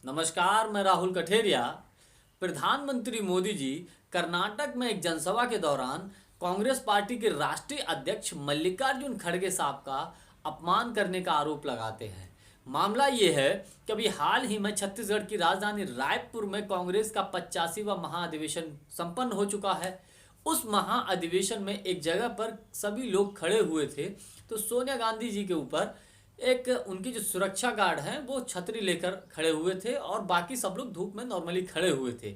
नमस्कार, मैं राहुल कठेरिया। प्रधानमंत्री मोदी जी कर्नाटक में एक जनसभा के दौरान कांग्रेस पार्टी के राष्ट्रीय अध्यक्ष मल्लिकार्जुन खड़गे साहब का अपमान करने का आरोप लगाते हैं। मामला ये है कि अभी हाल ही में छत्तीसगढ़ की राजधानी रायपुर में कांग्रेस का 85वां महाअधिवेशन संपन्न हो चुका है। उस महाअधिवेशन में एक जगह पर सभी लोग खड़े हुए थे, तो सोनिया गांधी जी के ऊपर एक उनकी जो सुरक्षा गार्ड हैं वो छतरी लेकर खड़े हुए थे और बाकी सब लोग धूप में नॉर्मली खड़े हुए थे।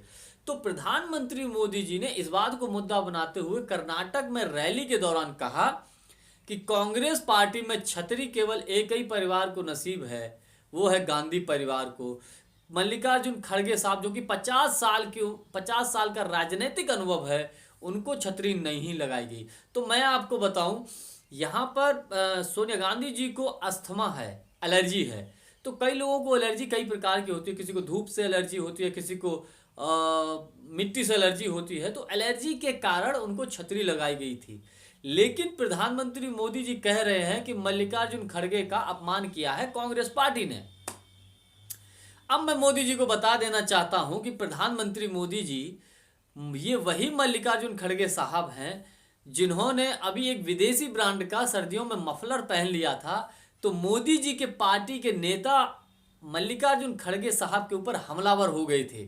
तो प्रधानमंत्री मोदी जी ने इस बात को मुद्दा बनाते हुए कर्नाटक में रैली के दौरान कहा कि कांग्रेस पार्टी में छतरी केवल एक ही परिवार को नसीब है, वो है गांधी परिवार को। मल्लिकार्जुन खड़गे साहब जो कि 50 साल का राजनीतिक अनुभव है, उनको छतरी नहीं लगाई गई। तो मैं आपको बताऊं, यहाँ पर सोनिया गांधी जी को अस्थमा है, एलर्जी है। तो कई लोगों को एलर्जी कई प्रकार की होती है, किसी को धूप से एलर्जी होती है, किसी को मिट्टी से एलर्जी होती है। तो एलर्जी के कारण उनको छतरी लगाई गई थी। लेकिन प्रधानमंत्री मोदी जी कह रहे हैं कि मल्लिकार्जुन खड़गे का अपमान किया है कांग्रेस पार्टी ने। अब मैं मोदी जी को बता देना चाहता हूं कि प्रधानमंत्री मोदी जी ये वही मल्लिकार्जुन खड़गे साहब हैं जिन्होंने अभी एक विदेशी ब्रांड का सर्दियों में मफलर पहन लिया था। तो मोदी जी के पार्टी के नेता मल्लिकार्जुन खड़गे साहब के ऊपर हमलावर हो गए थे,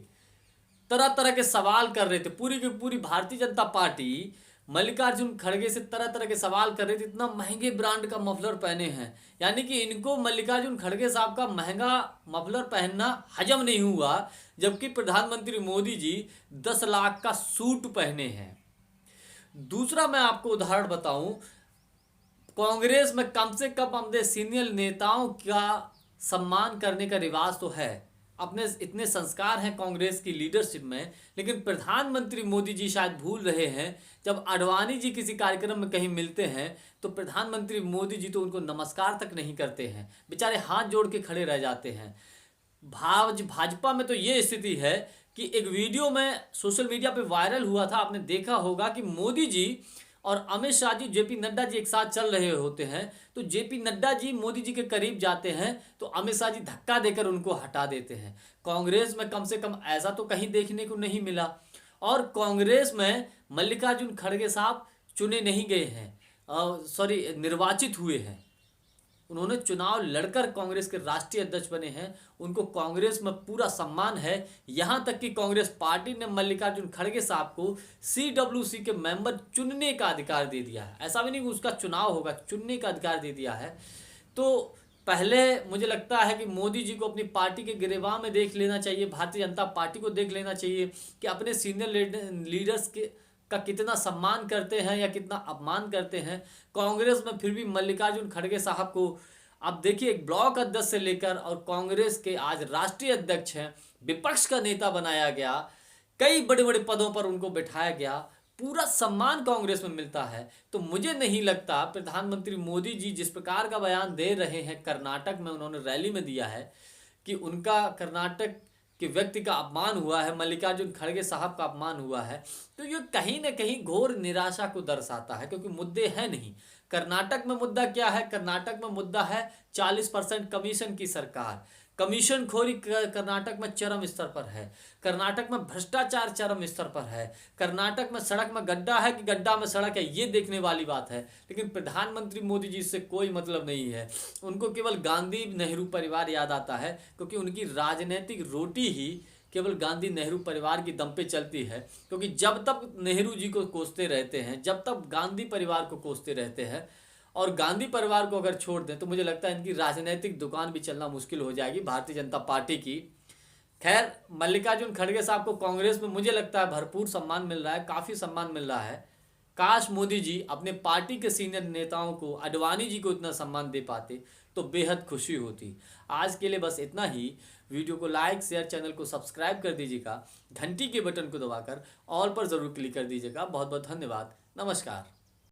तरह तरह के सवाल कर रहे थे। पूरी की पूरी भारतीय जनता पार्टी मल्लिकार्जुन खड़गे से तरह तरह के सवाल कर रहे थे, इतना महंगे ब्रांड का मफलर पहने हैं। यानी कि इनको मल्लिकार्जुन खड़गे साहब का महंगा मफलर पहनना हजम नहीं हुआ, जबकि प्रधानमंत्री मोदी जी 10 लाख का सूट पहने हैं। दूसरा मैं आपको उदाहरण बताऊं, कांग्रेस में कम से कम अपने सीनियर नेताओं का सम्मान करने का रिवाज तो है, अपने इतने संस्कार हैं कांग्रेस की लीडरशिप में। लेकिन प्रधानमंत्री मोदी जी शायद भूल रहे हैं, जब आडवाणी जी किसी कार्यक्रम में कहीं मिलते हैं तो प्रधानमंत्री मोदी जी तो उनको नमस्कार तक नहीं करते हैं, बेचारे हाथ जोड़ के खड़े रह जाते हैं। भाजपा में तो ये स्थिति है कि एक वीडियो में सोशल मीडिया पे वायरल हुआ था, आपने देखा होगा कि मोदी जी और अमित शाह जी, जेपी नड्डा जी एक साथ चल रहे होते हैं। तो जेपी नड्डा जी मोदी जी के करीब जाते हैं तो अमित शाह जी धक्का देकर उनको हटा देते हैं। कांग्रेस में कम से कम ऐसा तो कहीं देखने को नहीं मिला। और कांग्रेस में मल्लिकार्जुन खड़गे साहब चुने नहीं गए हैं, निर्वाचित हुए हैं। उन्होंने चुनाव लड़कर कांग्रेस के राष्ट्रीय अध्यक्ष बने हैं, उनको कांग्रेस में पूरा सम्मान है। यहां तक कि कांग्रेस पार्टी ने मल्लिकार्जुन खड़गे साहब को CWC के मेंबर चुनने का अधिकार दे दिया है। ऐसा भी नहीं कि उसका चुनाव होगा, चुनने का अधिकार दे दिया है। तो पहले मुझे लगता है कि मोदी जी को अपनी पार्टी के गिरेबान में देख लेना चाहिए, भारतीय जनता पार्टी को देख लेना चाहिए कि अपने सीनियर लीडर्स के का कितना सम्मान करते हैं या कितना अपमान करते हैं। कांग्रेस में फिर भी मल्लिकार्जुन खड़गे साहब को आप देखिए, एक ब्लॉक अध्यक्ष से लेकर और कांग्रेस के आज राष्ट्रीय अध्यक्ष हैं, विपक्ष का नेता बनाया गया, कई बड़े बड़े पदों पर उनको बिठाया गया, पूरा सम्मान कांग्रेस में मिलता है। तो मुझे नहीं लगता प्रधानमंत्री मोदी जी जिस प्रकार का बयान दे रहे हैं, कर्नाटक में उन्होंने रैली में दिया है कि उनका कर्नाटक कि व्यक्ति का अपमान हुआ है, मल्लिकार्जुन खड़गे साहब का अपमान हुआ है, तो ये कहीं ना कहीं घोर निराशा को दर्शाता है, क्योंकि मुद्दे हैं नहीं। कर्नाटक में मुद्दा क्या है? कर्नाटक में मुद्दा है 40% कमीशन की सरकार। कमीशन खोरी कर्नाटक में चरम स्तर पर है। कर्नाटक में भ्रष्टाचार चरम स्तर पर है। कर्नाटक में सड़क में गड्ढा है कि गड्ढा में सड़क है, ये देखने वाली बात है। लेकिन प्रधानमंत्री मोदी जी से कोई मतलब नहीं है, उनको केवल गांधी नेहरू परिवार याद आता है, क्योंकि उनकी राजनीतिक रोटी ही केवल गांधी नेहरू परिवार की दम पे चलती है। क्योंकि जब तक नेहरू जी को कोसते रहते हैं, जब तक गांधी परिवार को कोसते रहते हैं, और गांधी परिवार को अगर छोड़ दें तो मुझे लगता है इनकी राजनीतिक दुकान भी चलना मुश्किल हो जाएगी भारतीय जनता पार्टी की। खैर, मल्लिकार्जुन खड़गे साहब को कांग्रेस में मुझे लगता है भरपूर सम्मान मिल रहा है, काफ़ी सम्मान मिल रहा है। काश मोदी जी अपने पार्टी के सीनियर नेताओं को, आडवाणी जी को इतना सम्मान दे पाते तो बेहद खुशी होती। आज के लिए बस इतना ही। वीडियो को लाइक, शेयर, चैनल को सब्सक्राइब कर दीजिएगा, घंटी के बटन को दबाकर ऑल पर ज़रूर क्लिक कर दीजिएगा। बहुत बहुत धन्यवाद। नमस्कार।